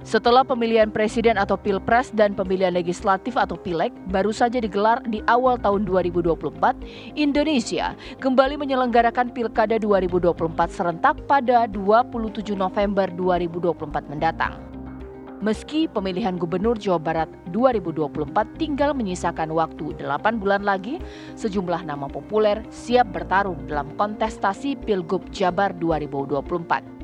Setelah pemilihan presiden atau pilpres dan pemilihan legislatif atau pileg baru saja digelar di awal tahun 2024, Indonesia kembali menyelenggarakan Pilkada 2024 serentak pada 27 November 2024 mendatang. Meski pemilihan Gubernur Jawa Barat 2024 tinggal menyisakan waktu 8 bulan lagi, sejumlah nama populer siap bertarung dalam kontestasi Pilgub Jabar 2024.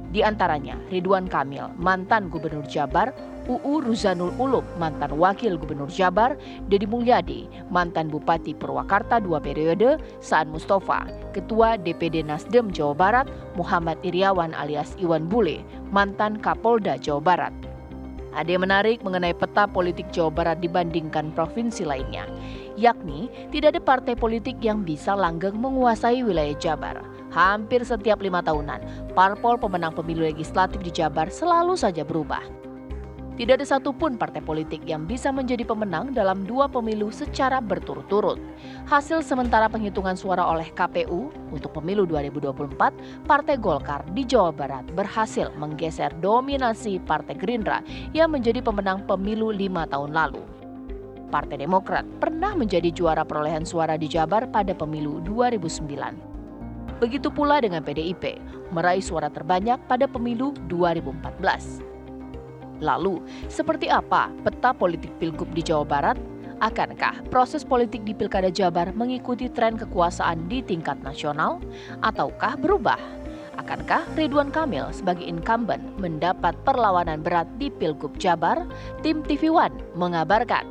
Di antaranya Ridwan Kamil, mantan Gubernur Jabar, UU Ruzanul Ulum, mantan Wakil Gubernur Jabar, Deddy Mulyadi, mantan Bupati Purwakarta 2 periode, Saan Mustafa, Ketua DPD Nasdem Jawa Barat, Muhammad Iriawan alias Iwan Bule, mantan Kapolda Jawa Barat. Ada yang menarik mengenai peta politik Jawa Barat dibandingkan provinsi lainnya, yakni tidak ada partai politik yang bisa langgeng menguasai wilayah Jabar. Hampir setiap 5 tahunan, parpol pemenang pemilu legislatif di Jabar selalu saja berubah. Tidak ada satupun partai politik yang bisa menjadi pemenang dalam 2 pemilu secara berturut-turut. Hasil sementara penghitungan suara oleh KPU untuk pemilu 2024, Partai Golkar di Jawa Barat berhasil menggeser dominasi Partai Gerindra yang menjadi pemenang pemilu 5 tahun lalu. Partai Demokrat pernah menjadi juara perolehan suara di Jabar pada pemilu 2009. Begitu pula dengan PDIP, meraih suara terbanyak pada pemilu 2014. Lalu, seperti apa peta politik Pilgub di Jawa Barat? Akankah proses politik di Pilkada Jabar mengikuti tren kekuasaan di tingkat nasional? Ataukah berubah? Akankah Ridwan Kamil sebagai incumbent mendapat perlawanan berat di Pilgub Jabar? Tim TV One mengabarkan.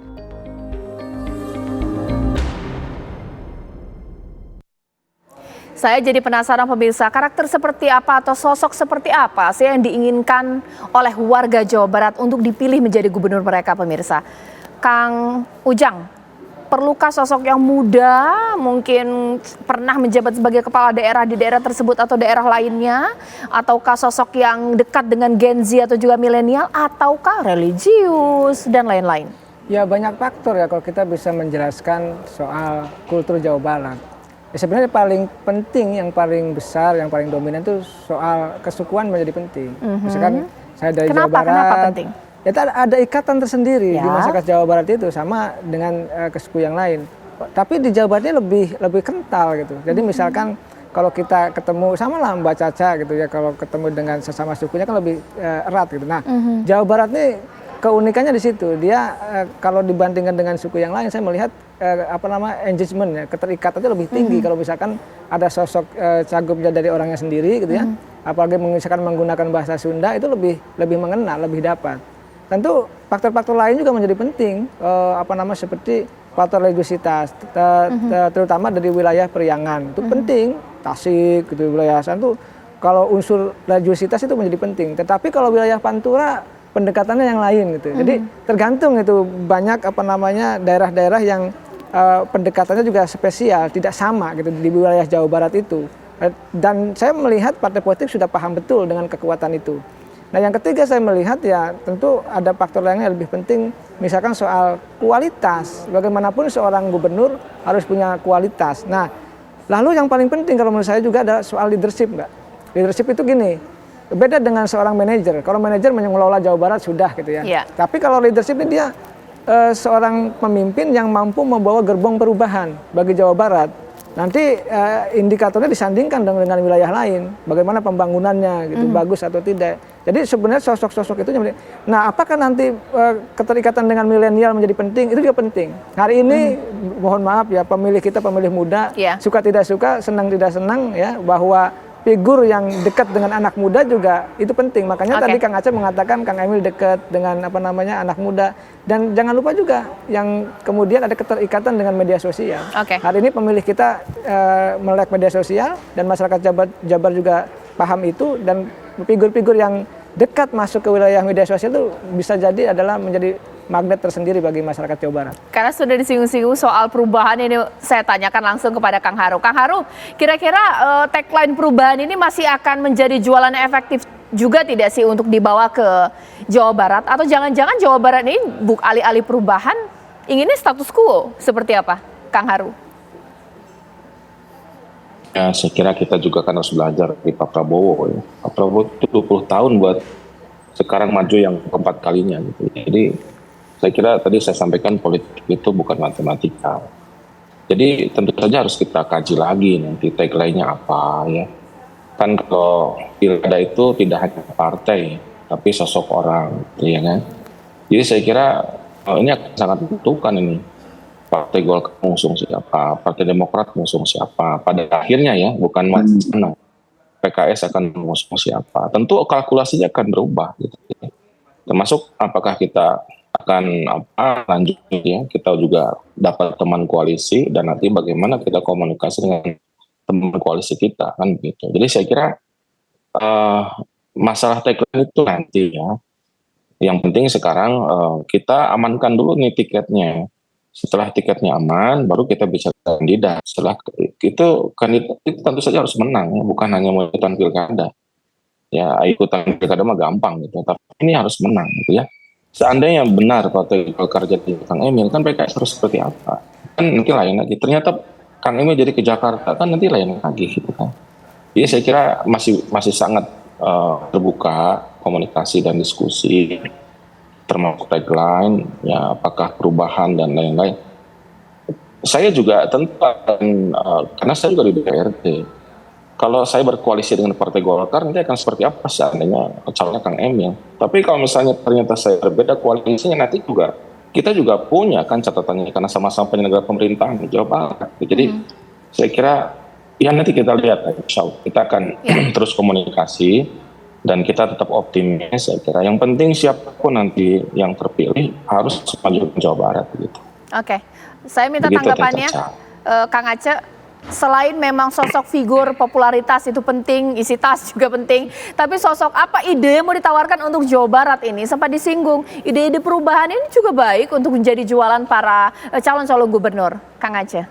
Saya jadi penasaran pemirsa, karakter seperti apa atau sosok seperti apa sih yang diinginkan oleh warga Jawa Barat untuk dipilih menjadi gubernur mereka pemirsa? Kang Ujang, perlukah sosok yang muda, mungkin pernah menjabat sebagai kepala daerah di daerah tersebut atau daerah lainnya? Ataukah sosok yang dekat dengan Gen Z atau juga milenial? Ataukah religius dan lain-lain? Ya banyak faktor ya kalau kita bisa menjelaskan soal kultur Jawa Barat. Ya, sebenarnya paling penting, yang paling besar, yang paling dominan itu soal kesukuan menjadi penting. Misalkan saya dari Jawa Barat. Kenapa penting? Ya ada ikatan tersendiri di masyarakat Jawa Barat itu sama dengan kesuku yang lain. Tapi di Jawa Barat ini lebih kental gitu. Jadi misalkan kalau kita ketemu sama lah Mbak Caca gitu ya, kalau ketemu dengan sesama sukunya kan lebih erat gitu. Nah, Jawa Barat ini keunikannya di situ. Dia kalau dibandingkan dengan suku yang lain, saya melihat engagement ya, keterikatannya lebih tinggi kalau misalkan ada sosok cagupnya dari orangnya sendiri gitu ya. Apalagi misalkan menggunakan bahasa Sunda itu lebih mengena, lebih dapat. Tentu faktor-faktor lain juga menjadi penting, seperti faktor religiositas, terutama dari wilayah Periangan itu penting, Tasik gitu, wilayah Hasan tuh kalau unsur religiositas itu menjadi penting. Tetapi kalau wilayah Pantura pendekatannya yang lain gitu. Jadi tergantung itu, banyak daerah-daerah yang pendekatannya juga spesial, tidak sama gitu di wilayah Jawa Barat itu. Dan saya melihat partai politik sudah paham betul dengan kekuatan itu. Nah yang ketiga saya melihat ya tentu ada faktor lainnya yang lebih penting, misalkan soal kualitas. Bagaimanapun seorang gubernur harus punya kualitas. Nah lalu yang paling penting kalau menurut saya juga ada soal leadership, Mbak. Leadership itu gini, beda dengan seorang manajer. Kalau manajer mengelola Jawa Barat sudah gitu ya. Tapi kalau leadership ini dia seorang pemimpin yang mampu membawa gerbong perubahan bagi Jawa Barat. Nanti indikatornya disandingkan dengan wilayah lain, bagaimana pembangunannya gitu, bagus atau tidak. Jadi sebenarnya sosok-sosok itu, nah apakah nanti keterikatan dengan milenial menjadi penting? Itu juga penting. Hari ini mohon maaf ya, pemilih kita pemilih muda, suka tidak suka, senang tidak senang ya, bahwa figur yang dekat dengan anak muda juga itu penting. Makanya tadi Kang Aceh mengatakan Kang Emil dekat dengan anak muda. Dan jangan lupa juga yang kemudian ada keterikatan dengan media sosial. Hari ini pemilih kita melek media sosial dan masyarakat Jabar juga paham itu, dan figur-figur yang dekat masuk ke wilayah media sosial itu bisa jadi adalah menjadi magnet tersendiri bagi masyarakat Jawa Barat. Karena sudah disinggung-singgung soal perubahan ini, saya tanyakan langsung kepada Kang Haru. Kang Haru, kira-kira tagline perubahan ini masih akan menjadi jualan efektif juga tidak sih untuk dibawa ke Jawa Barat? Atau jangan-jangan Jawa Barat ini alih-alih perubahan inginnya status quo seperti apa, Kang Haru? Ya, saya kira kita juga kan harus belajar dari Pak Prabowo. Ya. Pak Prabowo itu 20 tahun buat sekarang maju yang keempat kalinya gitu. Jadi saya kira tadi saya sampaikan politik itu bukan matematika. Jadi tentu saja harus kita kaji lagi nanti tagline-nya apa ya. Kan kalau pilkada itu tidak hanya partai, tapi sosok orang, ya kan. Jadi saya kira ini akan sangat menentukan ini. Partai Golkar mengusung siapa, Partai Demokrat mengusung siapa. Pada akhirnya ya, bukan mana. PKS akan mengusung siapa. Tentu kalkulasinya akan berubah. Gitu. Termasuk apakah kita akan lanjut ya, kita juga dapat teman koalisi dan nanti bagaimana kita komunikasi dengan teman koalisi kita kan gitu. Jadi saya kira masalah tagline itu nanti ya. Yang penting sekarang kita amankan dulu nih tiketnya. Setelah tiketnya aman, baru kita bisa kandidat. Setelah itu kandidat itu tentu saja harus menang, ya. Bukan hanya mau ikutan pilkada. Ya ikutan pilkada mah gampang gitu, tapi ini harus menang gitu ya. Seandainya benar Partai Golkar jadi Kang Emil, kan PKS harus seperti apa? Kan nanti lain lagi. Ternyata Kang Emil jadi ke Jakarta, kan nanti lain lagi gitu kan. Jadi saya kira masih sangat terbuka komunikasi dan diskusi, termasuk tagline, ya apakah perubahan dan lain-lain. Saya juga tentu karena saya juga di DPRD. Kalau saya berkoalisi dengan Partai Golkar, nanti akan seperti apa seandainya calonnya Kang Emil. Tapi kalau misalnya ternyata saya berbeda koalisinya, nanti juga kita juga punya kan catatannya karena sama-sama penyelenggara pemerintahan di Jawa Barat. Jadi saya kira ya nanti kita lihat, insya Allah kita akan terus komunikasi dan kita tetap optimis. Saya kira yang penting siapapun nanti yang terpilih harus maju ke Jawa Barat gitu. Oke, saya minta Begitu, tanggapannya Kang Aceh. Selain memang sosok figur popularitas itu penting, isi tas juga penting, tapi sosok apa ide yang mau ditawarkan untuk Jawa Barat ini? Sempat disinggung, ide-ide perubahan ini juga baik untuk menjadi jualan para calon-calon gubernur, Kang Aceh.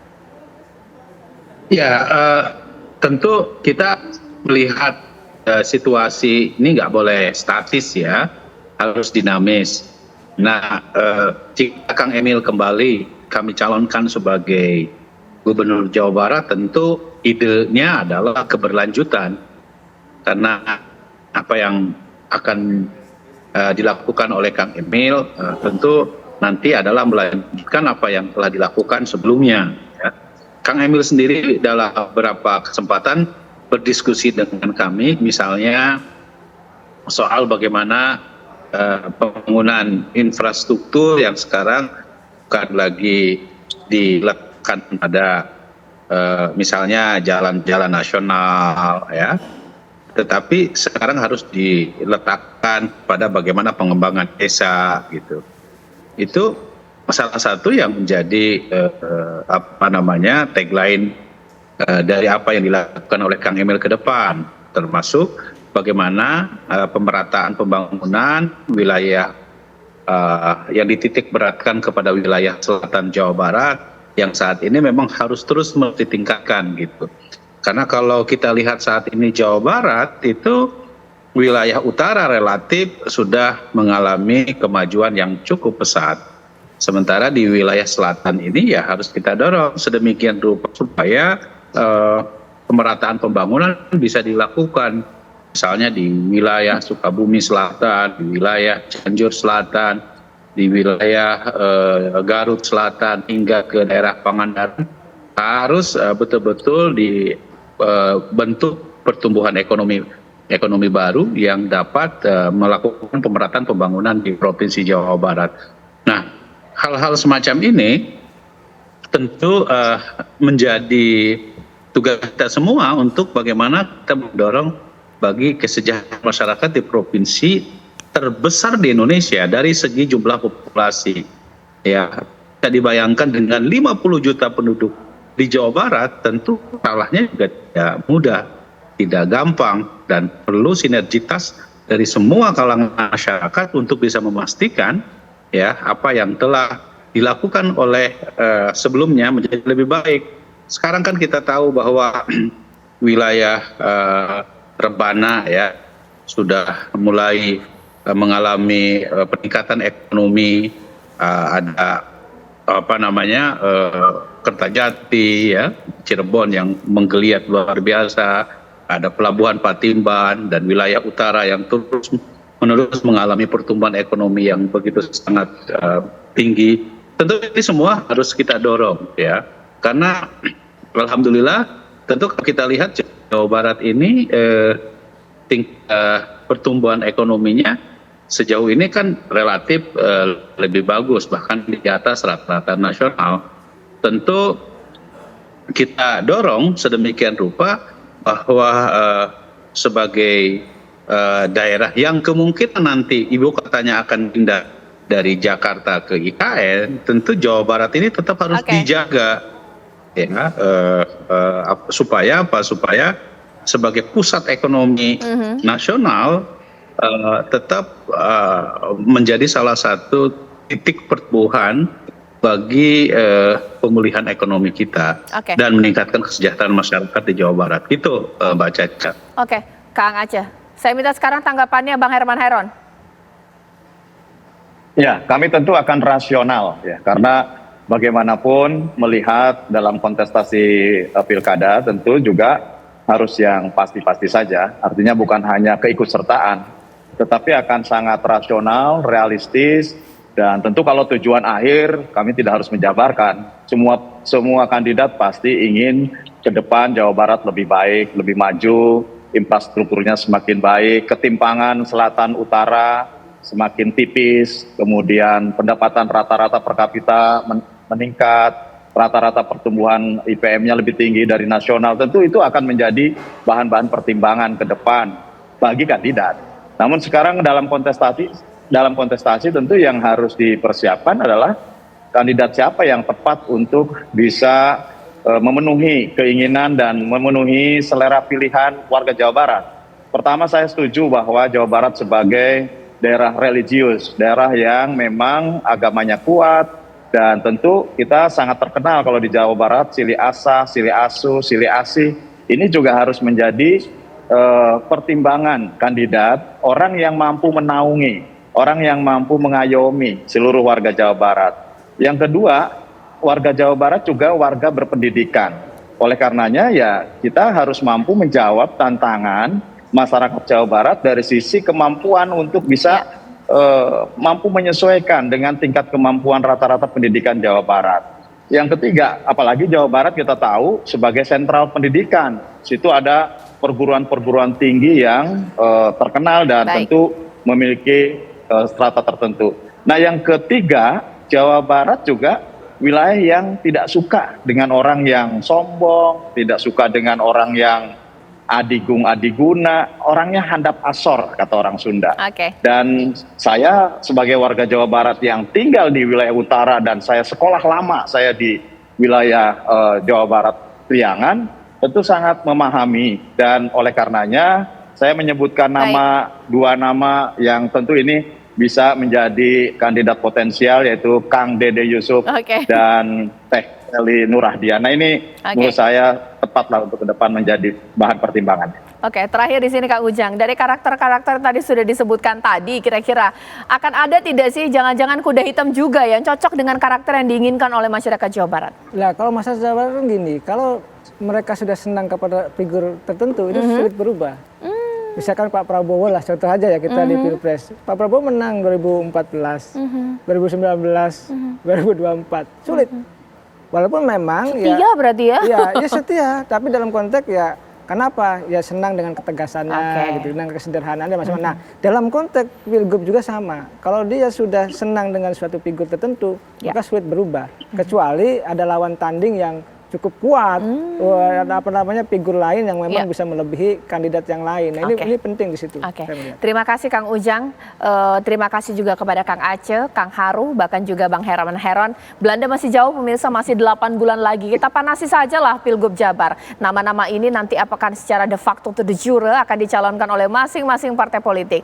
Ya, tentu kita melihat situasi ini nggak boleh statis ya, harus dinamis. Nah, jika Kang Emil kembali kami calonkan sebagai Gubernur Jawa Barat, tentu idenya adalah keberlanjutan. Karena apa yang akan dilakukan oleh Kang Emil tentu nanti adalah melanjutkan apa yang telah dilakukan sebelumnya. Ya. Kang Emil sendiri dalam beberapa kesempatan berdiskusi dengan kami, misalnya soal bagaimana pembangunan infrastruktur yang sekarang bukan lagi dilakukan pada misalnya jalan-jalan nasional ya, tetapi sekarang harus diletakkan pada bagaimana pengembangan desa gitu. Itu salah satu yang menjadi tagline dari apa yang dilakukan oleh Kang Emil ke depan, termasuk bagaimana pemerataan pembangunan wilayah yang dititik beratkan kepada wilayah selatan Jawa Barat yang saat ini memang harus terus ditingkatkan gitu. Karena kalau kita lihat saat ini Jawa Barat itu wilayah utara relatif sudah mengalami kemajuan yang cukup pesat. Sementara di wilayah selatan ini ya harus kita dorong sedemikian rupa supaya pemerataan pembangunan bisa dilakukan. Misalnya di wilayah Sukabumi Selatan, di wilayah Cianjur Selatan, di wilayah Garut Selatan hingga ke daerah Pangandaran harus betul-betul dibentuk pertumbuhan ekonomi baru yang dapat melakukan pemerataan pembangunan di Provinsi Jawa Barat. Nah, hal-hal semacam ini tentu menjadi tugas kita semua untuk bagaimana kita mendorong bagi kesejahteraan masyarakat di provinsi terbesar di Indonesia dari segi jumlah populasi. Ya, bisa dibayangkan dengan 50 juta penduduk di Jawa Barat, tentu salahnya juga tidak mudah, tidak gampang, dan perlu sinergitas dari semua kalangan masyarakat untuk bisa memastikan ya apa yang telah dilakukan oleh sebelumnya menjadi lebih baik. Sekarang kan kita tahu bahwa wilayah Rebana ya sudah mulai mengalami peningkatan ekonomi, ada Kertajati ya, Cirebon yang menggeliat luar biasa, ada Pelabuhan Patimban dan wilayah utara yang terus menerus mengalami pertumbuhan ekonomi yang begitu sangat tinggi. Tentu ini semua harus kita dorong ya, karena alhamdulillah tentu kalau kita lihat Jawa Barat ini tingkat pertumbuhan ekonominya sejauh ini kan relatif lebih bagus, bahkan di atas rata-rata nasional. Tentu kita dorong sedemikian rupa bahwa sebagai daerah yang kemungkinan nanti ibu kotanya akan pindah dari Jakarta ke IKN, tentu Jawa Barat ini tetap harus dijaga, ya, supaya sebagai pusat ekonomi nasional tetap menjadi salah satu titik pertumbuhan bagi pemulihan ekonomi kita dan meningkatkan kesejahteraan masyarakat di Jawa Barat. Itu Mbak Caca. Oke, Kang Aceh. Saya minta sekarang tanggapannya Bang Herman Hairon. Ya, kami tentu akan rasional ya, karena bagaimanapun melihat dalam kontestasi pilkada tentu juga harus yang pasti-pasti saja. Artinya bukan hanya keikutsertaan, tetapi akan sangat rasional, realistis, dan tentu kalau tujuan akhir kami tidak harus menjabarkan. Semua kandidat pasti ingin ke depan Jawa Barat lebih baik, lebih maju, infrastrukturnya semakin baik, ketimpangan selatan utara semakin tipis, kemudian pendapatan rata-rata per kapita meningkat, rata-rata pertumbuhan IPM-nya lebih tinggi dari nasional. Tentu itu akan menjadi bahan-bahan pertimbangan ke depan bagi kandidat. Namun sekarang dalam kontestasi tentu yang harus dipersiapkan adalah kandidat siapa yang tepat untuk bisa memenuhi keinginan dan memenuhi selera pilihan warga Jawa Barat. Pertama, saya setuju bahwa Jawa Barat sebagai daerah religius, daerah yang memang agamanya kuat, dan tentu kita sangat terkenal kalau di Jawa Barat Sili Asa, Sili Asu, Sili Asih. Ini juga harus menjadi pertimbangan kandidat, orang yang mampu menaungi, orang yang mampu mengayomi seluruh warga Jawa Barat. Yang kedua, warga Jawa Barat juga warga berpendidikan. Oleh karenanya ya kita harus mampu menjawab tantangan masyarakat Jawa Barat dari sisi kemampuan untuk bisa mampu menyesuaikan dengan tingkat kemampuan rata-rata pendidikan Jawa Barat. Yang ketiga, apalagi Jawa Barat kita tahu sebagai sentral pendidikan. Situ ada perguruan-perguruan tinggi yang terkenal dan tentu memiliki strata tertentu. Nah, yang ketiga, Jawa Barat juga wilayah yang tidak suka dengan orang yang sombong, tidak suka dengan orang yang adigung-adiguna, orangnya handap asor, kata orang Sunda. Dan saya sebagai warga Jawa Barat yang tinggal di wilayah utara dan saya sekolah lama, saya di wilayah Jawa Barat Priangan, tentu sangat memahami. Dan oleh karenanya saya menyebutkan dua nama yang tentu ini bisa menjadi kandidat potensial, yaitu Kang Dede Yusuf dan Teh Eli Nurahdiana. Ini menurut saya tepatlah untuk ke depan menjadi bahan pertimbangan. Oke, terakhir di sini Kang Ujang, dari karakter-karakter tadi sudah disebutkan tadi, kira-kira akan ada tidak sih jangan-jangan kuda hitam juga yang cocok dengan karakter yang diinginkan oleh masyarakat Jawa Barat? Nah, kalau masyarakat Jawa Barat kan gini, kalau mereka sudah senang kepada figur tertentu itu sulit berubah. Misalkan Pak Prabowo lah, contoh aja ya kita di Pilpres. Pak Prabowo menang 2014, 2019, 2024. Sulit. Walaupun memang setia berarti ya? Ya setia, tapi dalam konteks ya kenapa? Ya senang dengan ketegasannya, gitu, dengan kesederhanaannya macam-macam. Nah, dalam konteks Pilgub juga sama. Kalau dia sudah senang dengan suatu figur tertentu, maka sulit berubah. Kecuali ada lawan tanding yang cukup kuat, figur lain yang memang bisa melebihi kandidat yang lain. Nah, ini penting di situ. Terima kasih Kang Ujang, terima kasih juga kepada Kang Aceh, Kang Haru, bahkan juga Bang Herman Hairon. Belanda masih jauh pemirsa, masih 8 bulan lagi. Kita panasi sajalah Pilgub Jabar. Nama-nama ini nanti apakah secara de facto atau de jure akan dicalonkan oleh masing-masing partai politik.